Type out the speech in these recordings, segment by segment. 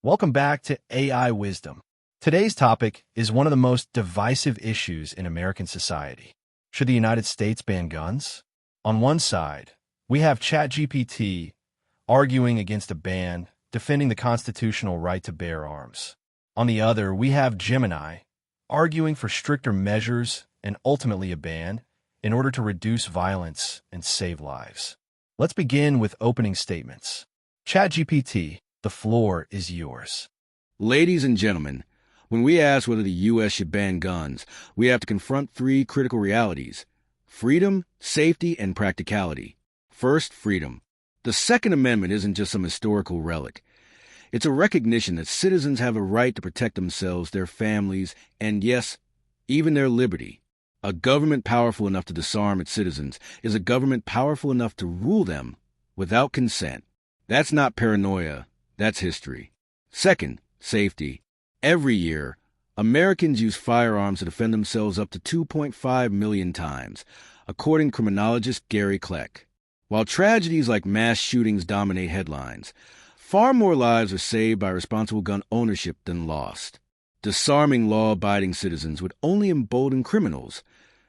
Welcome back to AI Wisdom. Today's topic is one of the most divisive issues in American society. Should the United States ban guns? On one side, we have ChatGPT arguing against a ban, defending the constitutional right to bear arms. On the other, we have Gemini arguing for stricter measures and ultimately a ban in order to reduce violence and save lives. Let's begin with opening statements. ChatGPT, the floor is yours. Ladies and gentlemen, when we ask whether the U.S. should ban guns, we have to confront three critical realities: freedom, safety, and practicality. First, freedom. The Second Amendment isn't just some historical relic. It's a recognition that citizens have a right to protect themselves, their families, and yes, even their liberty. A government powerful enough to disarm its citizens is a government powerful enough to rule them without consent. That's not paranoia, that's history. Second, safety. Every year, Americans use firearms to defend themselves up to 2.5 million times, according to criminologist Gary Kleck. While tragedies like mass shootings dominate headlines, far more lives are saved by responsible gun ownership than lost. Disarming law-abiding citizens would only embolden criminals,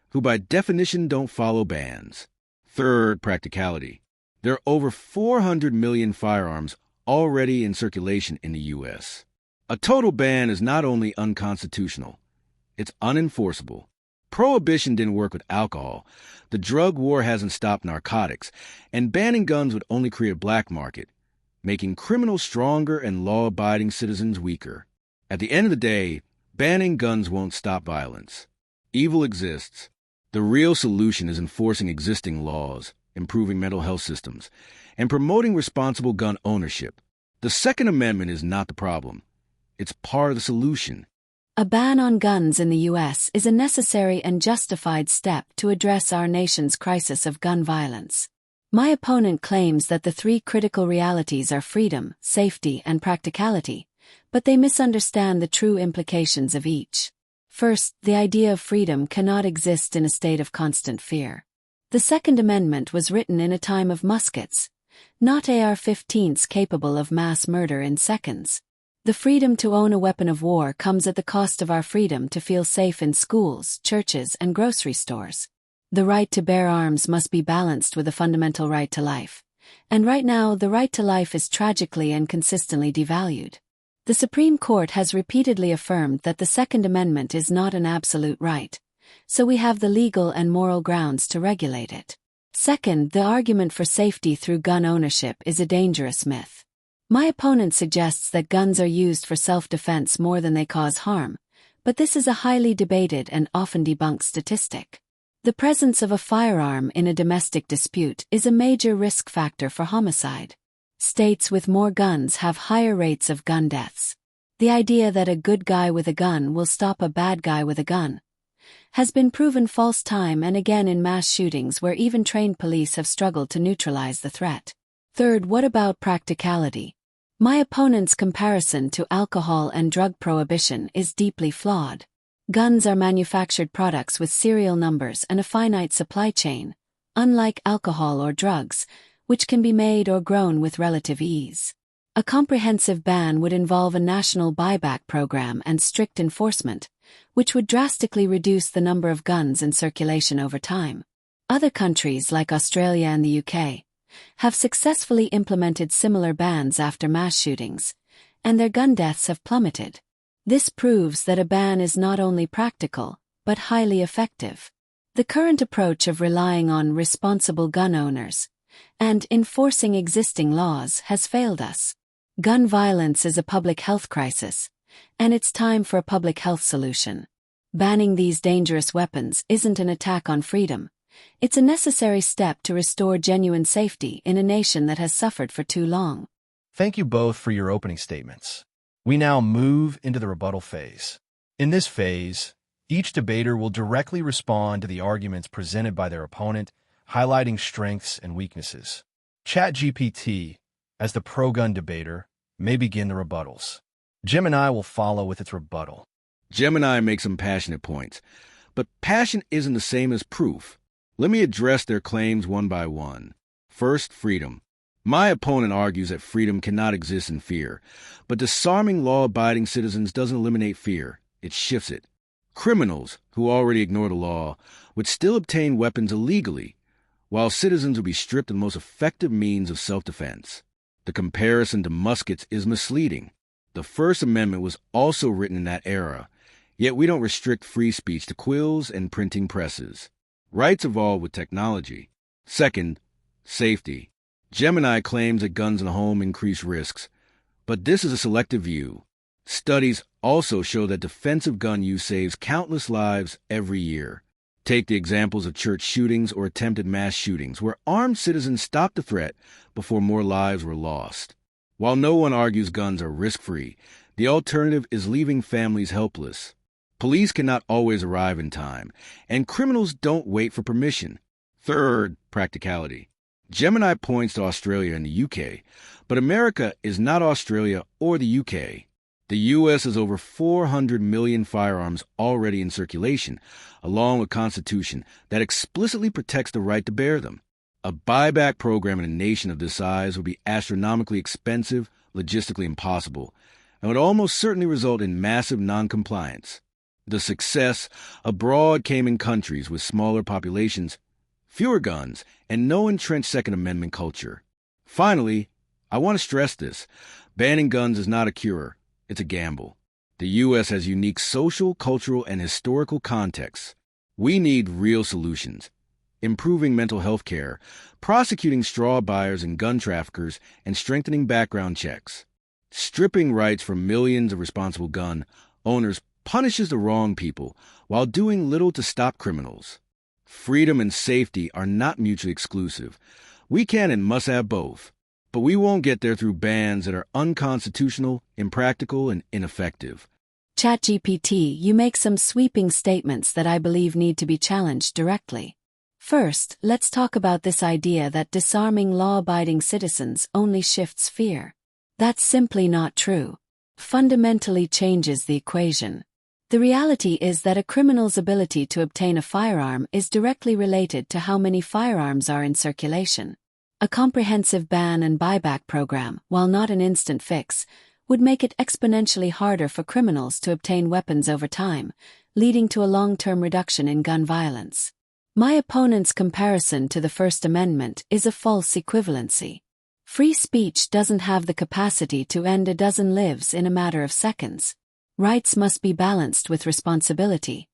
who by definition don't follow bans. Third, practicality. There are over 400 million firearms already in circulation in the U.S. A total ban is not only unconstitutional, it's unenforceable. Prohibition didn't work with alcohol, the drug war hasn't stopped narcotics, and banning guns would only create a black market, making criminals stronger and law-abiding citizens weaker. At the end of the day, banning guns won't stop violence. Evil exists. The real solution is enforcing existing laws, improving mental health systems, and promoting responsible gun ownership. The Second Amendment is not the problem. It's part of the solution. A ban on guns in the U.S. is a necessary and justified step to address our nation's crisis of gun violence. My opponent claims that the three critical realities are freedom, safety, and practicality, but they misunderstand the true implications of each. First, the idea of freedom cannot exist in a state of constant fear. The Second Amendment was written in a time of muskets, not AR-15s capable of mass murder in seconds. The freedom to own a weapon of war comes at the cost of our freedom to feel safe in schools, churches, and grocery stores. The right to bear arms must be balanced with a fundamental right to life. And right now, the right to life is tragically and consistently devalued. The Supreme Court has repeatedly affirmed that the Second Amendment is not an absolute right, so we have the legal and moral grounds to regulate it. Second, the argument for safety through gun ownership is a dangerous myth. My opponent suggests that guns are used for self-defense more than they cause harm, but this is a highly debated and often debunked statistic. The presence of a firearm in a domestic dispute is a major risk factor for homicide. States with more guns have higher rates of gun deaths. The idea that a good guy with a gun will stop a bad guy with a gun has been proven false time and again in mass shootings where even trained police have struggled to neutralize the threat. Third, what about practicality? My opponent's comparison to alcohol and drug prohibition is deeply flawed. Guns are manufactured products with serial numbers and a finite supply chain, unlike alcohol or drugs, which can be made or grown with relative ease. A comprehensive ban would involve a national buyback program and strict enforcement, which would drastically reduce the number of guns in circulation over time. Other countries like Australia and the UK have successfully implemented similar bans after mass shootings, and their gun deaths have plummeted. This proves that a ban is not only practical, but highly effective. The current approach of relying on responsible gun owners and enforcing existing laws has failed us. Gun violence is a public health crisis, and it's time for a public health solution. Banning these dangerous weapons isn't an attack on freedom. It's a necessary step to restore genuine safety in a nation that has suffered for too long. Thank you both for your opening statements. We now move into the rebuttal phase. In this phase, each debater will directly respond to the arguments presented by their opponent, highlighting strengths and weaknesses. ChatGPT, as the pro-gun debater, may begin the rebuttals. Gemini will follow with its rebuttal. Gemini makes some passionate points, but passion isn't the same as proof. Let me address their claims one by one. First, freedom. My opponent argues that freedom cannot exist in fear, but disarming law-abiding citizens doesn't eliminate fear, it shifts it. Criminals, who already ignore the law, would still obtain weapons illegally, while citizens would be stripped of the most effective means of self-defense. The comparison to muskets is misleading. The First Amendment was also written in that era, yet we don't restrict free speech to quills and printing presses. Rights evolve with technology. Second, safety. Gemini claims that guns in the home increase risks, but this is a selective view. Studies also show that defensive gun use saves countless lives every year. Take the examples of church shootings or attempted mass shootings, where armed citizens stopped the threat before more lives were lost. While no one argues guns are risk-free, the alternative is leaving families helpless. Police cannot always arrive in time, and criminals don't wait for permission. Third, practicality. Gemini points to Australia and the UK, but America is not Australia or the UK. The U.S. has over 400 million firearms already in circulation, along with a constitution that explicitly protects the right to bear them. A buyback program in a nation of this size would be astronomically expensive, logistically impossible, and would almost certainly result in massive noncompliance. The success abroad came in countries with smaller populations, fewer guns, and no entrenched Second Amendment culture. Finally, I want to stress this. Banning guns is not a cure. It's a gamble. The U.S. has unique social, cultural, and historical contexts. We need real solutions. Improving mental health care, prosecuting straw buyers and gun traffickers, and strengthening background checks. Stripping rights from millions of responsible gun owners punishes the wrong people while doing little to stop criminals. Freedom and safety are not mutually exclusive. We can and must have both, but we won't get there through bans that are unconstitutional, impractical, and ineffective. ChatGPT, you make some sweeping statements that I believe need to be challenged directly. First, let's talk about this idea that disarming law-abiding citizens only shifts fear. That's simply not true. Fundamentally changes the equation. The reality is that a criminal's ability to obtain a firearm is directly related to how many firearms are in circulation. A comprehensive ban and buyback program, while not an instant fix, would make it exponentially harder for criminals to obtain weapons over time, leading to a long-term reduction in gun violence. My opponent's comparison to the First Amendment is a false equivalency. Free speech doesn't have the capacity to end a dozen lives in a matter of seconds. Rights must be balanced with responsibility,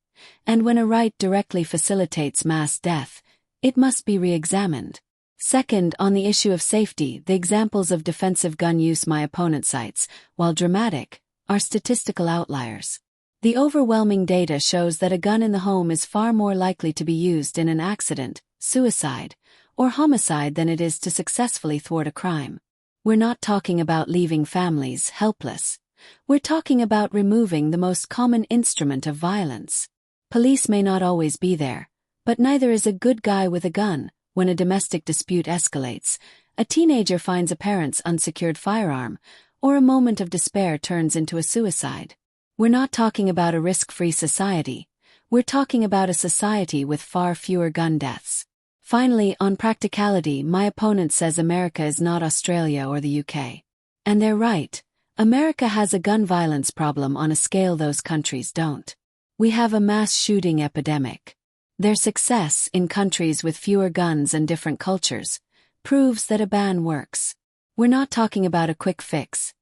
and when a right directly facilitates mass death, it must be re-examined. Second, on the issue of safety, the examples of defensive gun use my opponent cites, while dramatic, are statistical outliers. The overwhelming data shows that a gun in the home is far more likely to be used in an accident, suicide, or homicide than it is to successfully thwart a crime. We're not talking about leaving families helpless. We're talking about removing the most common instrument of violence. Police may not always be there, but neither is a good guy with a gun. When a domestic dispute escalates, a teenager finds a parent's unsecured firearm, or a moment of despair turns into a suicide. We're not talking about a risk-free society. We're talking about a society with far fewer gun deaths. Finally, on practicality, my opponent says America is not Australia or the UK. And they're right. America has a gun violence problem on a scale those countries don't. We have a mass shooting epidemic. Their success in countries with fewer guns and different cultures proves that a ban works. We're not talking about a quick fix.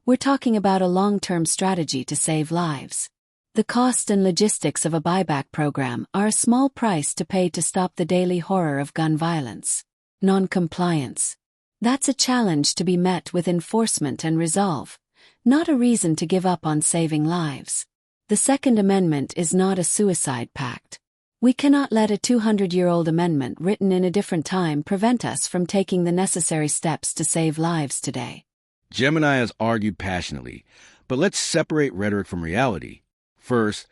We're talking about a long-term strategy to save lives. The cost and logistics of a buyback program are a small price to pay to stop the daily horror of gun violence. Non-compliance. That's a challenge to be met with enforcement and resolve, not a reason to give up on saving lives. The Second Amendment is not a suicide pact. We cannot let a 200-year-old amendment written in a different time prevent us from taking the necessary steps to save lives today. Gemini has argued passionately, but let's separate rhetoric from reality. First,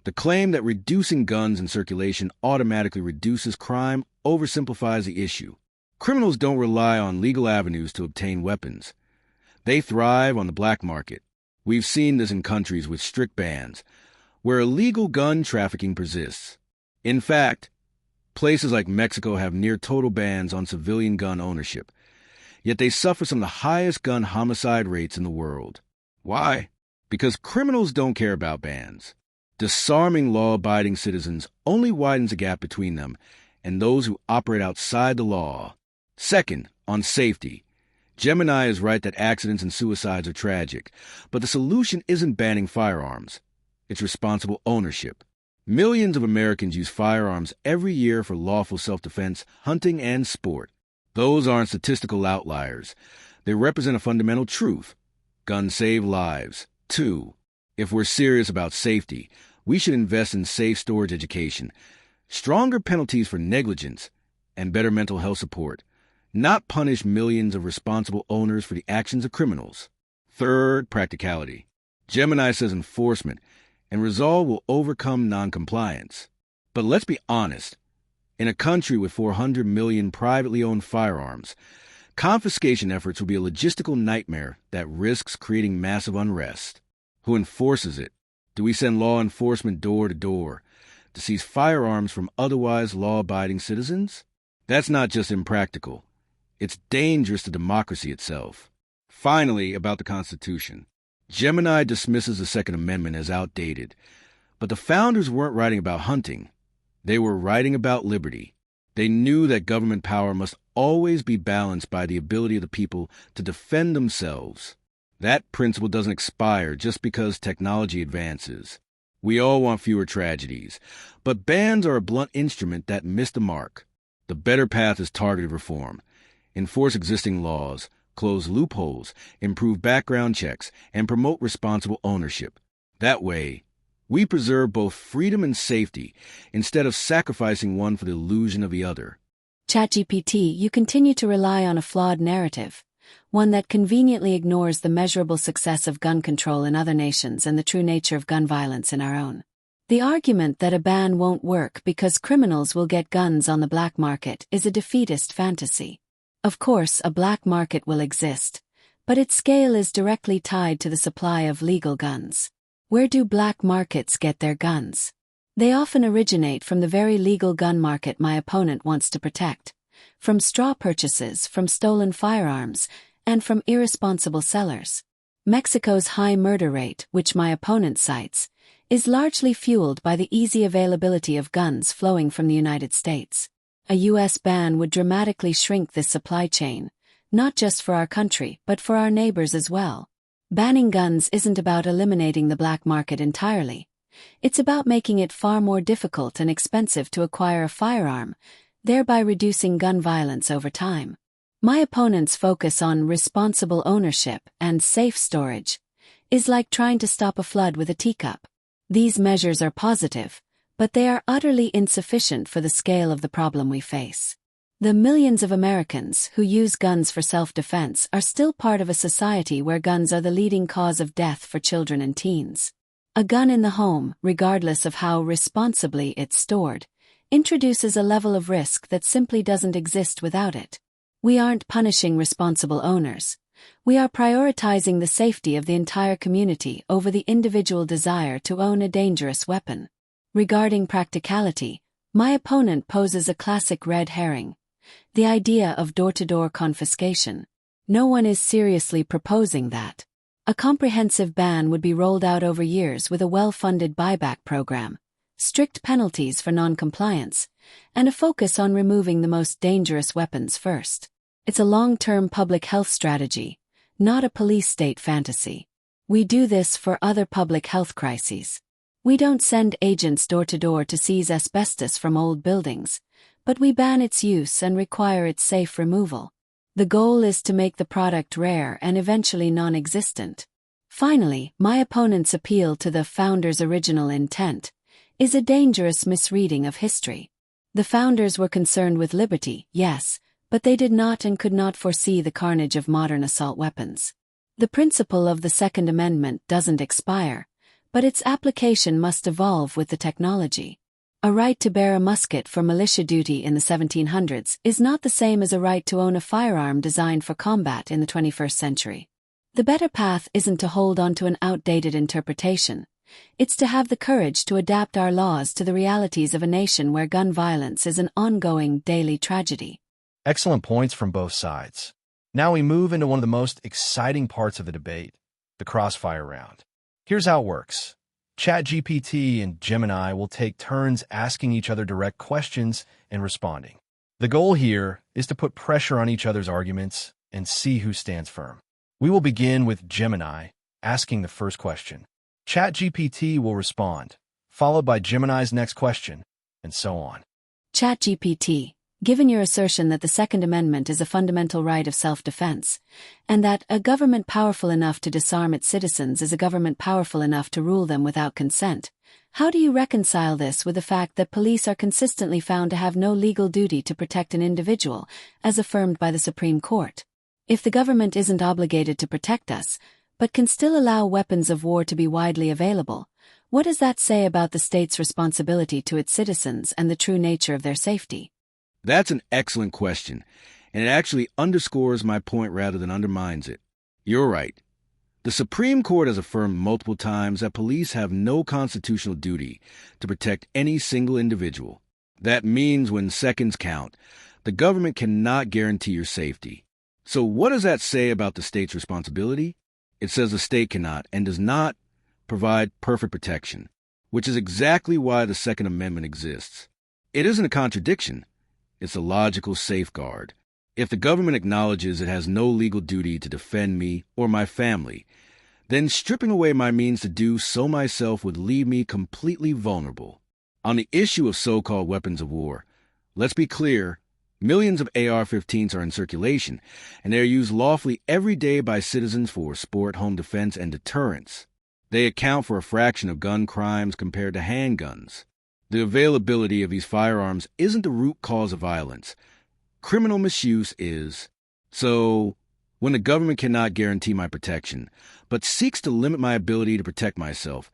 the claim that reducing guns in circulation automatically reduces crime oversimplifies the issue. Criminals don't rely on legal avenues to obtain weapons. They thrive on the black market. We've seen this in countries with strict bans, where illegal gun trafficking persists. In fact, places like Mexico have near total bans on civilian gun ownership. yet they suffer some of the highest gun homicide rates in the world. Why? Because criminals don't care about bans. Disarming law-abiding citizens only widens the gap between them and those who operate outside the law. Second, on safety. Gemini is right that accidents and suicides are tragic, but the solution isn't banning firearms. It's responsible ownership. Millions of Americans use firearms every year for lawful self-defense, hunting, and sport. Those aren't statistical outliers. They represent a fundamental truth. Guns save lives. 2. If we're serious about safety, we should invest in safe storage education, stronger penalties for negligence, and better mental health support, not punish millions of responsible owners for the actions of criminals. Third, practicality. Gemini says enforcement, and resolve will overcome noncompliance. But let's be honest. In a country with 400 million privately owned firearms, confiscation efforts will be a logistical nightmare that risks creating massive unrest. Who enforces it? Do we send law enforcement door to door to seize firearms from otherwise law-abiding citizens? That's not just impractical. It's dangerous to democracy itself. Finally, about the Constitution. Gemini dismisses the Second Amendment as outdated, but the founders weren't writing about hunting. They were writing about liberty. They knew that government power must always be balanced by the ability of the people to defend themselves. That principle doesn't expire just because technology advances. We all want fewer tragedies, but bans are a blunt instrument that miss the mark. The better path is targeted reform. Enforce existing laws, close loopholes, improve background checks, and promote responsible ownership. That way, we preserve both freedom and safety instead of sacrificing one for the illusion of the other. ChatGPT, you continue to rely on a flawed narrative, one that conveniently ignores the measurable success of gun control in other nations and the true nature of gun violence in our own. The argument that a ban won't work because criminals will get guns on the black market is a defeatist fantasy. Of course, a black market will exist, but its scale is directly tied to the supply of legal guns. Where do black markets get their guns? They often originate from the very legal gun market my opponent wants to protect, from straw purchases, from stolen firearms, and from irresponsible sellers. Mexico's high murder rate, which my opponent cites, is largely fueled by the easy availability of guns flowing from the United States. A U.S. ban would dramatically shrink this supply chain, not just for our country but for our neighbors as well. Banning guns isn't about eliminating the black market entirely. It's about making it far more difficult and expensive to acquire a firearm, thereby reducing gun violence over time. My opponent's focus on responsible ownership and safe storage is like trying to stop a flood with a teacup. These measures are positive, but they are utterly insufficient for the scale of the problem we face. The millions of Americans who use guns for self-defense are still part of a society where guns are the leading cause of death for children and teens. A gun in the home, regardless of how responsibly it's stored, introduces a level of risk that simply doesn't exist without it. We aren't punishing responsible owners. We are prioritizing the safety of the entire community over the individual desire to own a dangerous weapon. Regarding practicality, my opponent poses a classic red herring: the idea of door-to-door confiscation. No one is seriously proposing that. A comprehensive ban would be rolled out over years with a well-funded buyback program, strict penalties for non-compliance, and a focus on removing the most dangerous weapons first. It's a long-term public health strategy, not a police state fantasy. We do this for other public health crises. We don't send agents door-to-door to seize asbestos from old buildings, but we ban its use and require its safe removal. The goal is to make the product rare and eventually non-existent. Finally, my opponent's appeal to the founders' original intent is a dangerous misreading of history. The founders were concerned with liberty, yes, but they did not and could not foresee the carnage of modern assault weapons. The principle of the Second Amendment doesn't expire, but its application must evolve with the technology. A right to bear a musket for militia duty in the 1700s is not the same as a right to own a firearm designed for combat in the 21st century. The better path isn't to hold on to an outdated interpretation. It's to have the courage to adapt our laws to the realities of a nation where gun violence is an ongoing daily tragedy. Excellent points from both sides. Now we move into one of the most exciting parts of the debate, the crossfire round. Here's how it works. ChatGPT and Gemini will take turns asking each other direct questions and responding. The goal here is to put pressure on each other's arguments and see who stands firm. We will begin with Gemini asking the first question. ChatGPT will respond, followed by Gemini's next question, and so on. ChatGPT, given your assertion that the Second Amendment is a fundamental right of self-defense, and that a government powerful enough to disarm its citizens is a government powerful enough to rule them without consent, how do you reconcile this with the fact that police are consistently found to have no legal duty to protect an individual, as affirmed by the Supreme Court? If the government isn't obligated to protect us, but can still allow weapons of war to be widely available, what does that say about the state's responsibility to its citizens and the true nature of their safety? That's an excellent question, and it actually underscores my point rather than undermines it. You're right. The Supreme Court has affirmed multiple times that police have no constitutional duty to protect any single individual. That means when seconds count, the government cannot guarantee your safety. So what does that say about the state's responsibility? It says the state cannot and does not provide perfect protection, which is exactly why the Second Amendment exists. It isn't a contradiction. It's a logical safeguard. If the government acknowledges it has no legal duty to defend me or my family, then stripping away my means to do so myself would leave me completely vulnerable. On the issue of so-called weapons of war, let's be clear, millions of AR-15s are in circulation, and they are used lawfully every day by citizens for sport, home defense, and deterrence. They account for a fraction of gun crimes compared to handguns. The availability of these firearms isn't the root cause of violence. Criminal misuse is. So, when the government cannot guarantee my protection, but seeks to limit my ability to protect myself,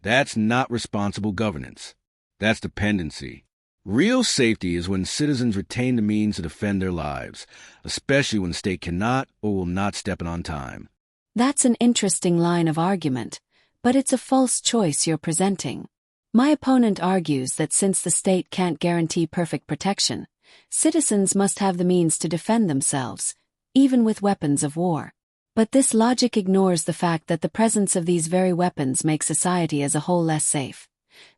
that's not responsible governance. That's dependency. Real safety is when citizens retain the means to defend their lives, especially when the state cannot or will not step in on time. That's an interesting line of argument, but it's a false choice you're presenting. My opponent argues that since the state can't guarantee perfect protection, citizens must have the means to defend themselves, even with weapons of war. But this logic ignores the fact that the presence of these very weapons makes society as a whole less safe,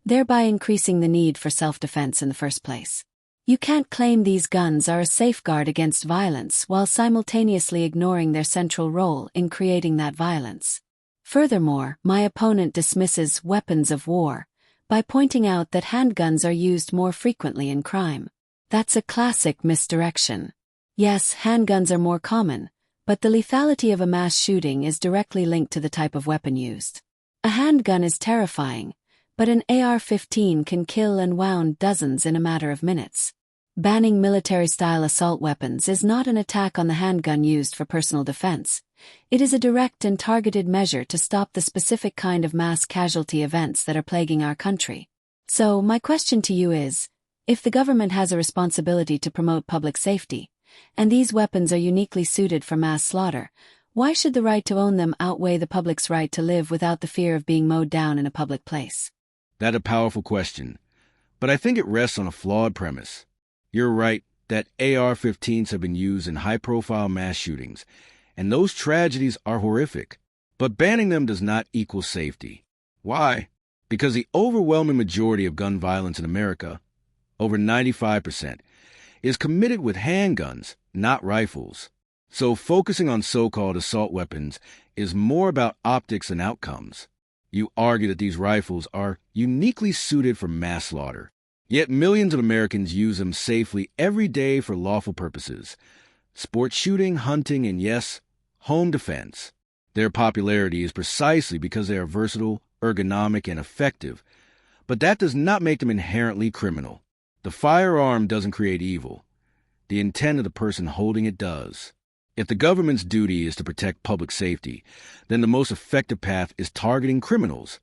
thereby increasing the need for self-defense in the first place. You can't claim these guns are a safeguard against violence while simultaneously ignoring their central role in creating that violence. Furthermore, my opponent dismisses weapons of war by pointing out that handguns are used more frequently in crime. That's a classic misdirection. Yes, handguns are more common, but the lethality of a mass shooting is directly linked to the type of weapon used. A handgun is terrifying, but an AR-15 can kill and wound dozens in a matter of minutes. Banning military-style assault weapons is not an attack on the handgun used for personal defense. It is a direct and targeted measure to stop the specific kind of mass casualty events that are plaguing our country. So, my question to you is, if the government has a responsibility to promote public safety, and these weapons are uniquely suited for mass slaughter, why should the right to own them outweigh the public's right to live without the fear of being mowed down in a public place? That's a powerful question, but I think it rests on a flawed premise. You're right that AR-15s have been used in high-profile mass shootings, and those tragedies are horrific. But banning them does not equal safety. Why? Because the overwhelming majority of gun violence in America, over 95%, is committed with handguns, not rifles. So focusing on so-called assault weapons is more about optics and outcomes. You argue that these rifles are uniquely suited for mass slaughter. Yet millions of Americans use them safely every day for lawful purposes. Sports shooting, hunting, and yes, home defense. Their popularity is precisely because they are versatile, ergonomic, and effective. But that does not make them inherently criminal. The firearm doesn't create evil. The intent of the person holding it does. If the government's duty is to protect public safety, then the most effective path is targeting criminals,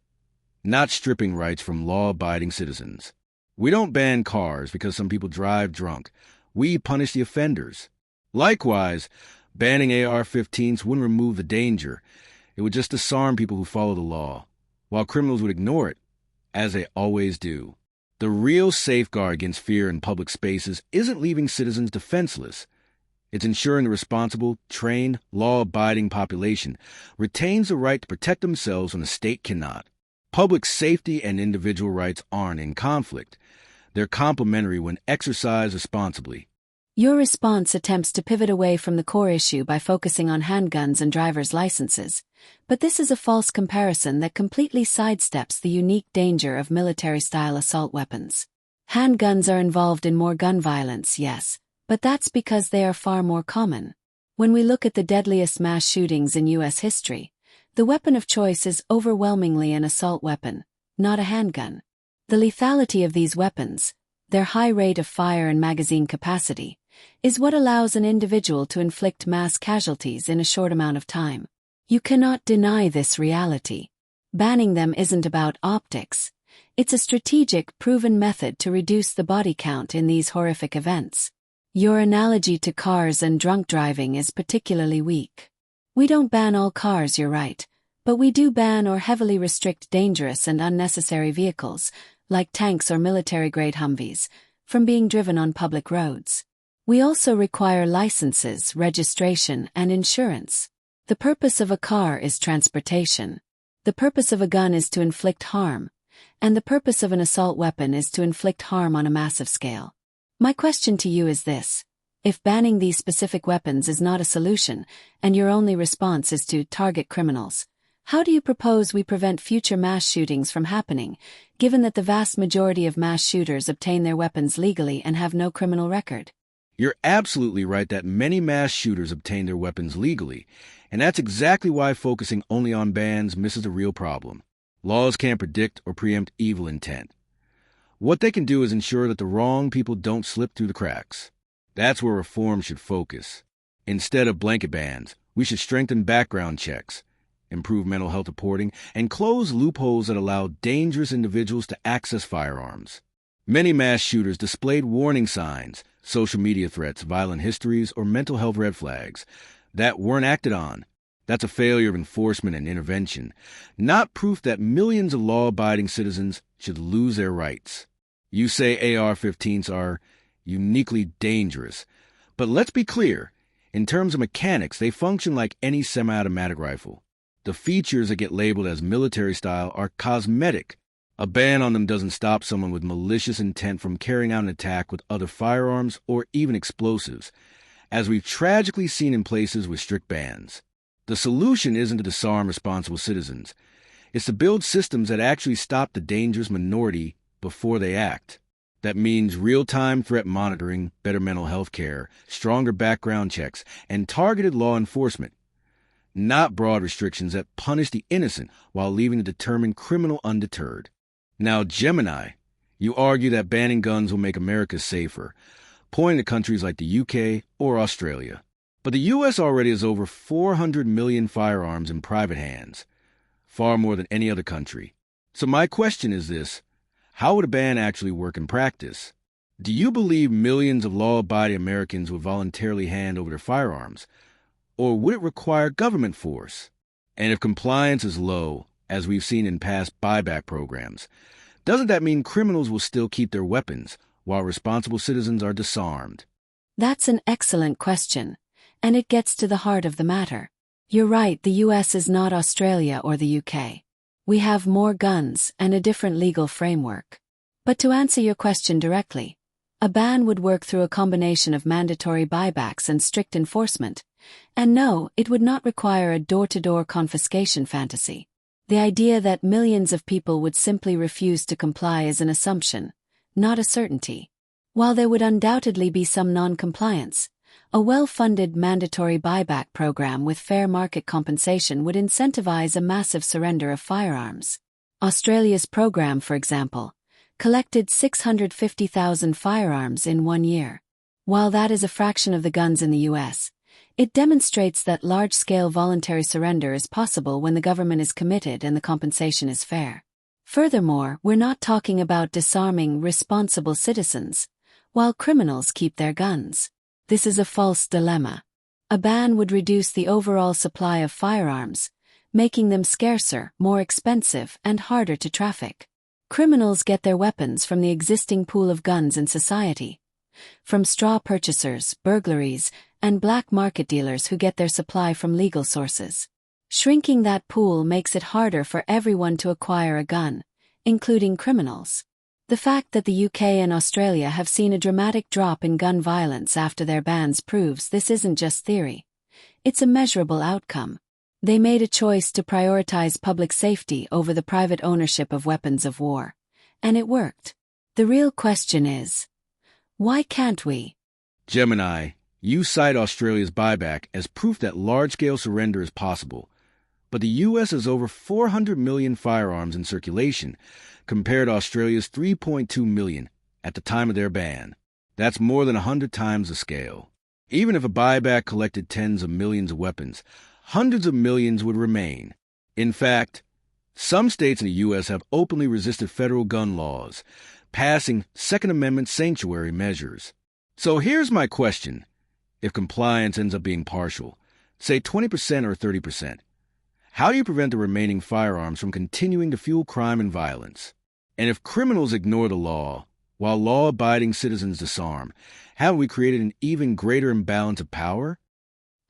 not stripping rights from law-abiding citizens. We don't ban cars because some people drive drunk. We punish the offenders. Likewise, banning AR-15s wouldn't remove the danger. It would just disarm people who follow the law, while criminals would ignore it, as they always do. The real safeguard against fear in public spaces isn't leaving citizens defenseless. It's ensuring the responsible, trained, law-abiding population retains the right to protect themselves when the state cannot. Public safety and individual rights aren't in conflict. They're complementary when exercised responsibly. Your response attempts to pivot away from the core issue by focusing on handguns and driver's licenses, but this is a false comparison that completely sidesteps the unique danger of military-style assault weapons. Handguns are involved in more gun violence, yes, but that's because they are far more common. When we look at the deadliest mass shootings in U.S. history, the weapon of choice is overwhelmingly an assault weapon, not a handgun. The lethality of these weapons, their high rate of fire and magazine capacity, is what allows an individual to inflict mass casualties in a short amount of time. You cannot deny this reality. Banning them isn't about optics. It's a strategic, proven method to reduce the body count in these horrific events. Your analogy to cars and drunk driving is particularly weak. We don't ban all cars, you're right, but we do ban or heavily restrict dangerous and unnecessary vehicles, like tanks or military-grade Humvees, from being driven on public roads. We also require licenses, registration, and insurance. The purpose of a car is transportation. The purpose of a gun is to inflict harm, and the purpose of an assault weapon is to inflict harm on a massive scale. My question to you is this. If banning these specific weapons is not a solution, and your only response is to target criminals, how do you propose we prevent future mass shootings from happening, given that the vast majority of mass shooters obtain their weapons legally and have no criminal record? You're absolutely right that many mass shooters obtain their weapons legally, and that's exactly why focusing only on bans misses the real problem. Laws can't predict or preempt evil intent. What they can do is ensure that the wrong people don't slip through the cracks. That's where reform should focus. Instead of blanket bans, we should strengthen background checks, improve mental health reporting, and close loopholes that allow dangerous individuals to access firearms. Many mass shooters displayed warning signs, social media threats, violent histories, or mental health red flags that weren't acted on. That's a failure of enforcement and intervention, not proof that millions of law-abiding citizens should lose their rights. You say AR-15s are uniquely dangerous, but let's be clear, in terms of mechanics, they function like any semi-automatic rifle. The features that get labeled as military style are cosmetic. A ban on them doesn't stop someone with malicious intent from carrying out an attack with other firearms or even explosives, as we've tragically seen in places with strict bans. The solution isn't to disarm responsible citizens. It's to build systems that actually stop the dangerous minority before they act. That means real-time threat monitoring, better mental health care, stronger background checks, and targeted law enforcement. Not broad restrictions that punish the innocent while leaving the determined criminal undeterred. Now, Gemini, you argue that banning guns will make America safer, pointing to countries like the UK or Australia. But the U.S. already has over 400 million firearms in private hands, far more than any other country. So my question is this. How would a ban actually work in practice? Do you believe millions of law-abiding Americans would voluntarily hand over their firearms? Or would it require government force? And if compliance is low, as we've seen in past buyback programs, doesn't that mean criminals will still keep their weapons while responsible citizens are disarmed? That's an excellent question, and it gets to the heart of the matter. You're right, the US is not Australia or the UK. We have more guns and a different legal framework. But to answer your question directly, a ban would work through a combination of mandatory buybacks and strict enforcement. And no, it would not require a door-to-door confiscation fantasy. The idea that millions of people would simply refuse to comply is an assumption, not a certainty. While there would undoubtedly be some non-compliance, a well-funded mandatory buyback program with fair market compensation would incentivize a massive surrender of firearms. Australia's program, for example, collected 650,000 firearms in 1 year. While that is a fraction of the guns in the US, it demonstrates that large-scale voluntary surrender is possible when the government is committed and the compensation is fair. Furthermore, we're not talking about disarming responsible citizens, while criminals keep their guns. This is a false dilemma. A ban would reduce the overall supply of firearms, making them scarcer, more expensive, and harder to traffic. Criminals get their weapons from the existing pool of guns in society, from straw purchasers, burglaries, and black market dealers who get their supply from legal sources. Shrinking that pool makes it harder for everyone to acquire a gun, including criminals. The fact that the UK and Australia have seen a dramatic drop in gun violence after their bans proves this isn't just theory. It's a measurable outcome. They made a choice to prioritize public safety over the private ownership of weapons of war. And it worked. The real question is, why can't we? Gemini, you cite Australia's buyback as proof that large-scale surrender is possible. But the U.S. has over 400 million firearms in circulation, compared to Australia's 3.2 million at the time of their ban. That's more than 100 times the scale. Even if a buyback collected tens of millions of weapons, hundreds of millions would remain. In fact, some states in the U.S. have openly resisted federal gun laws, passing Second Amendment sanctuary measures. So here's my question. If compliance ends up being partial, say 20% or 30%, how do you prevent the remaining firearms from continuing to fuel crime and violence? And if criminals ignore the law, while law-abiding citizens disarm, have we created an even greater imbalance of power?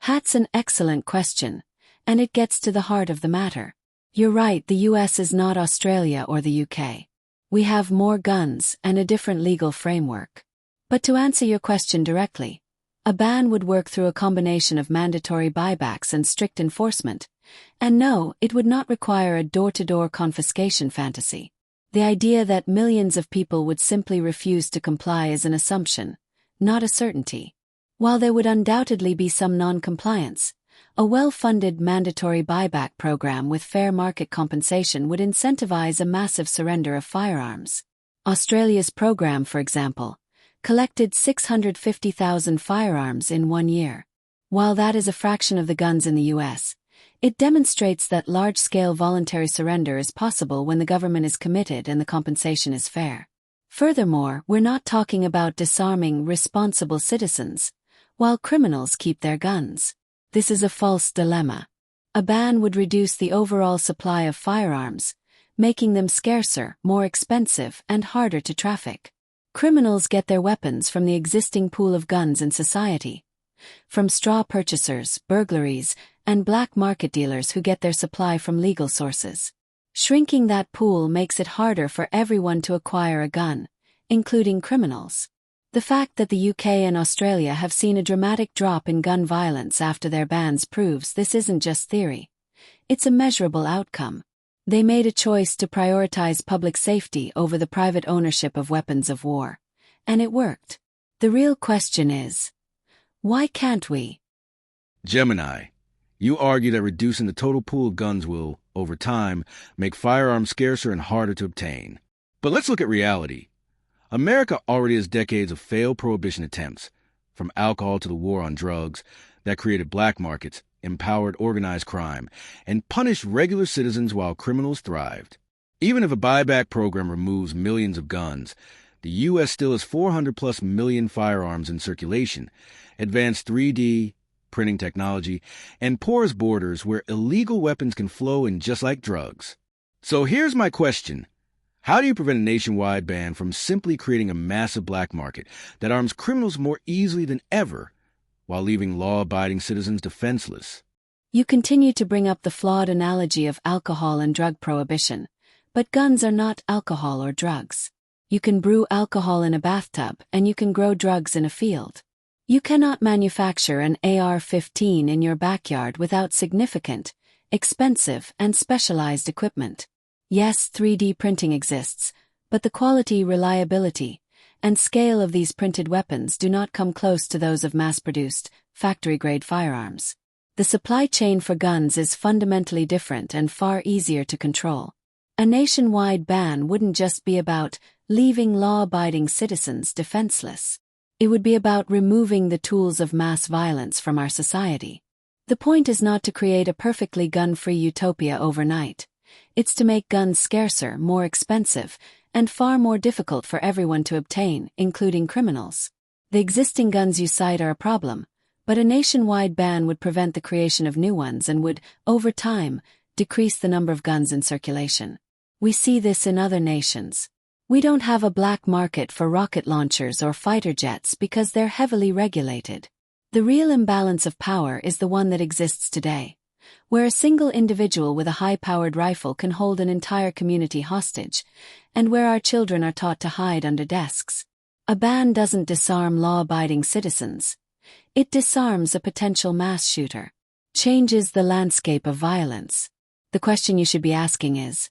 That's an excellent question, and it gets to the heart of the matter. You're right, the US is not Australia or the UK. We have more guns and a different legal framework. But to answer your question directly, a ban would work through a combination of mandatory buybacks and strict enforcement. And no, it would not require a door-to-door confiscation fantasy. The idea that millions of people would simply refuse to comply is an assumption, not a certainty. While there would undoubtedly be some non-compliance, a well-funded mandatory buyback program with fair market compensation would incentivize a massive surrender of firearms. Australia's program, for example, collected 650,000 firearms in 1 year. While that is a fraction of the guns in the US, it demonstrates that large-scale voluntary surrender is possible when the government is committed and the compensation is fair. Furthermore, we're not talking about disarming responsible citizens, while criminals keep their guns. This is a false dilemma. A ban would reduce the overall supply of firearms, making them scarcer, more expensive, and harder to traffic. Criminals get their weapons from the existing pool of guns in society, from straw purchasers, burglaries, and black market dealers who get their supply from legal sources. Shrinking that pool makes it harder for everyone to acquire a gun, including criminals. The fact that the UK and Australia have seen a dramatic drop in gun violence after their bans proves this isn't just theory. It's a measurable outcome. They made a choice to prioritize public safety over the private ownership of weapons of war. And it worked. The real question is, why can't we? Gemini, you argue that reducing the total pool of guns will, over time, make firearms scarcer and harder to obtain. But let's look at reality. America already has decades of failed prohibition attempts, from alcohol to the war on drugs, that created black markets, empowered organized crime, and punished regular citizens while criminals thrived. Even if a buyback program removes millions of guns, the U.S. still has 400+ million firearms in circulation, advanced 3D printing technology, and porous borders where illegal weapons can flow in just like drugs. So here's my question. How do you prevent a nationwide ban from simply creating a massive black market that arms criminals more easily than ever, while leaving law-abiding citizens defenseless? You continue to bring up the flawed analogy of alcohol and drug prohibition, but guns are not alcohol or drugs. You can brew alcohol in a bathtub and you can grow drugs in a field. You cannot manufacture an AR-15 in your backyard without significant, expensive, and specialized equipment. Yes, 3D printing exists, but the quality, reliability, and scale of these printed weapons do not come close to those of mass-produced, factory-grade firearms. The supply chain for guns is fundamentally different and far easier to control. A nationwide ban wouldn't just be about leaving law-abiding citizens defenseless. It would be about removing the tools of mass violence from our society. The point is not to create a perfectly gun-free utopia overnight. It's to make guns scarcer, more expensive, and far more difficult for everyone to obtain, including criminals. The existing guns you cite are a problem, but a nationwide ban would prevent the creation of new ones and would, over time, decrease the number of guns in circulation. We see this in other nations. We don't have a black market for rocket launchers or fighter jets because they're heavily regulated. The real imbalance of power is the one that exists today, where a single individual with a high-powered rifle can hold an entire community hostage, and where our children are taught to hide under desks. A ban doesn't disarm law-abiding citizens. It disarms a potential mass shooter. Changes the landscape of violence. The question you should be asking is,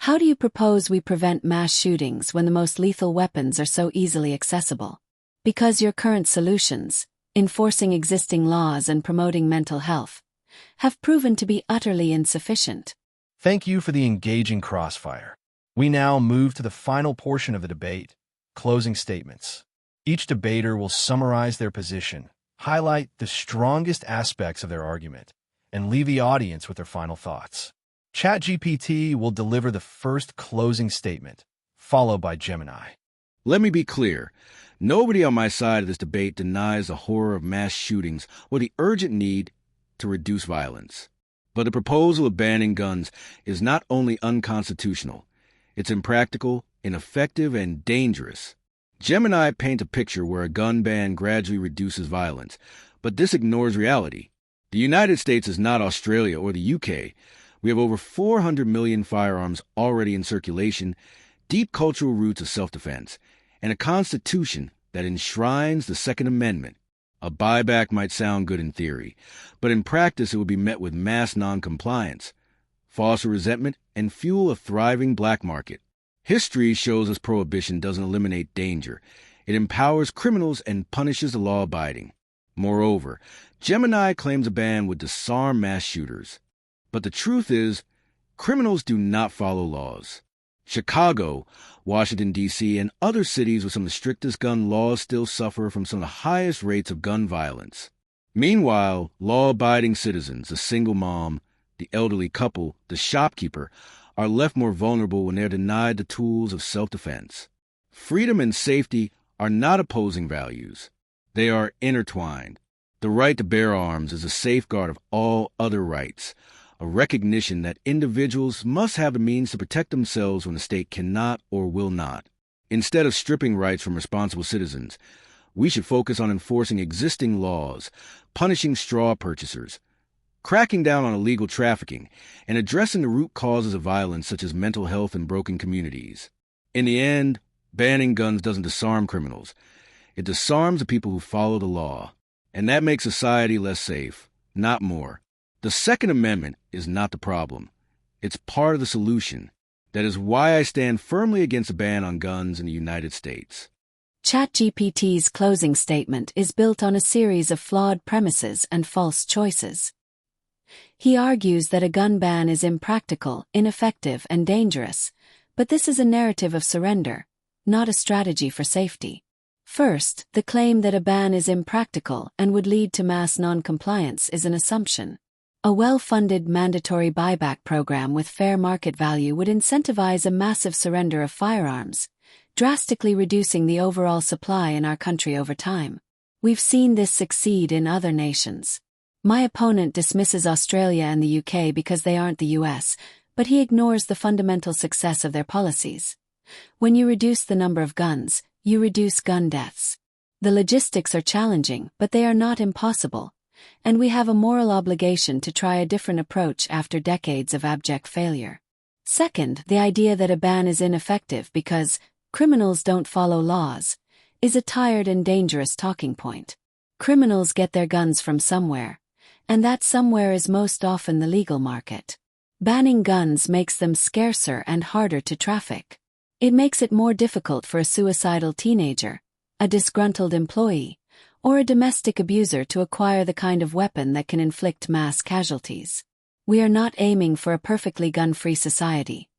how do you propose we prevent mass shootings when the most lethal weapons are so easily accessible? Because your current solutions, enforcing existing laws and promoting mental health, have proven to be utterly insufficient. Thank you for the engaging crossfire. We now move to the final portion of the debate, closing statements. Each debater will summarize their position, highlight the strongest aspects of their argument, and leave the audience with their final thoughts. ChatGPT will deliver the first closing statement, followed by Gemini. Let me be clear. Nobody on my side of this debate denies the horror of mass shootings or the urgent need to reduce violence. But the proposal of banning guns is not only unconstitutional, it's impractical, ineffective, and dangerous. Gemini paint a picture where a gun ban gradually reduces violence, but this ignores reality. The United States is not Australia or the UK. We have over 400 million firearms already in circulation, deep cultural roots of self-defense, and a constitution that enshrines the Second Amendment. A buyback might sound good in theory, but in practice it would be met with mass non-compliance, foster resentment, and fuel a thriving black market. History shows us prohibition doesn't eliminate danger. It empowers criminals and punishes the law-abiding. Moreover, Gemini claims a ban would disarm mass shooters. But the truth is, criminals do not follow laws. Chicago, Washington, D.C., and other cities with some of the strictest gun laws still suffer from some of the highest rates of gun violence. Meanwhile, law-abiding citizens, the single mom, the elderly couple, the shopkeeper, are left more vulnerable when they're denied the tools of self-defense. Freedom and safety are not opposing values. They are intertwined. The right to bear arms is a safeguard of all other rights, a recognition that individuals must have the means to protect themselves when the state cannot or will not. Instead of stripping rights from responsible citizens, we should focus on enforcing existing laws, punishing straw purchasers, cracking down on illegal trafficking, and addressing the root causes of violence such as mental health and broken communities. In the end, banning guns doesn't disarm criminals. It disarms the people who follow the law, and that makes society less safe, not more. The Second Amendment is not the problem. It's part of the solution. That is why I stand firmly against a ban on guns in the United States. ChatGPT's closing statement is built on a series of flawed premises and false choices. He argues that a gun ban is impractical, ineffective, and dangerous, but this is a narrative of surrender, not a strategy for safety. First, the claim that a ban is impractical and would lead to mass non-compliance is an assumption. A well-funded mandatory buyback program with fair market value would incentivize a massive surrender of firearms, drastically reducing the overall supply in our country over time. We've seen this succeed in other nations. My opponent dismisses Australia and the UK because they aren't the US, but he ignores the fundamental success of their policies. When you reduce the number of guns, you reduce gun deaths. The logistics are challenging, but they are not impossible, and we have a moral obligation to try a different approach after decades of abject failure. Second, the idea that a ban is ineffective because criminals don't follow laws is a tired and dangerous talking point. Criminals get their guns from somewhere, and that somewhere is most often the legal market. Banning guns makes them scarcer and harder to traffic. It makes it more difficult for a suicidal teenager, a disgruntled employee, or a domestic abuser to acquire the kind of weapon that can inflict mass casualties. We are not aiming for a perfectly gun-free society.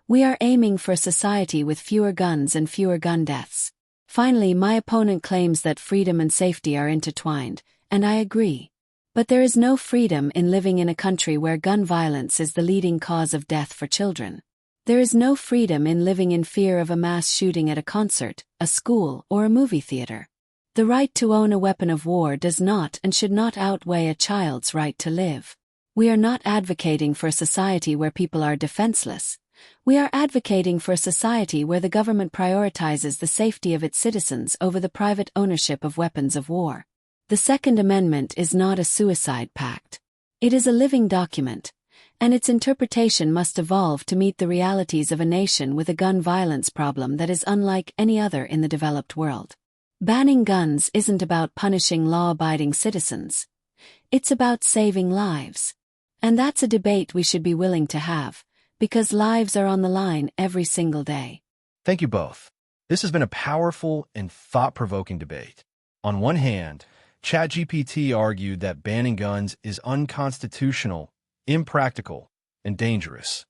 We are aiming for a society with fewer guns and fewer gun deaths. Finally, my opponent claims that freedom and safety are intertwined, and I agree. But there is no freedom in living in a country where gun violence is the leading cause of death for children. There is no freedom in living in fear of a mass shooting at a concert, a school, or a movie theater. The right to own a weapon of war does not and should not outweigh a child's right to live. We are not advocating for a society where people are defenseless, We are advocating for a society where the government prioritizes the safety of its citizens over the private ownership of weapons of war. The Second Amendment is not a suicide pact. It is a living document, and its interpretation must evolve to meet the realities of a nation with a gun violence problem that is unlike any other in the developed world. Banning guns isn't about punishing law-abiding citizens. It's about saving lives. And that's a debate we should be willing to have, because lives are on the line every single day. Thank you both. This has been a powerful and thought-provoking debate. On one hand, ChatGPT argued that banning guns is unconstitutional, impractical, and dangerous,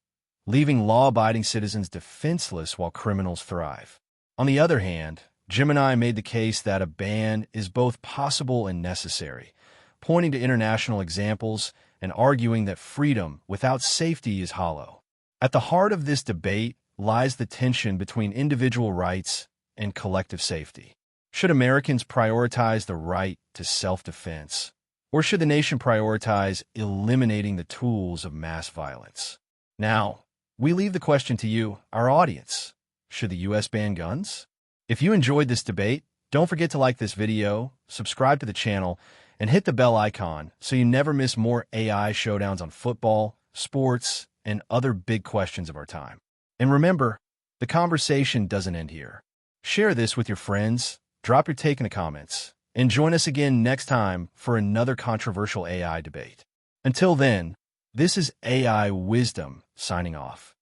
leaving law-abiding citizens defenseless while criminals thrive. On the other hand, Gemini made the case that a ban is both possible and necessary, pointing to international examples and arguing that freedom without safety is hollow. At the heart of this debate lies the tension between individual rights and collective safety. Should Americans prioritize the right to self-defense, or should the nation prioritize eliminating the tools of mass violence? Now, we leave the question to you, our audience. Should the U.S. ban guns? If you enjoyed this debate, don't forget to like this video, subscribe to the channel, and hit the bell icon so you never miss more AI showdowns on football, sports, and other big questions of our time. And remember, the conversation doesn't end here. Share this with your friends, drop your take in the comments, and join us again next time for another controversial AI debate. Until then, this is AI Wisdom signing off.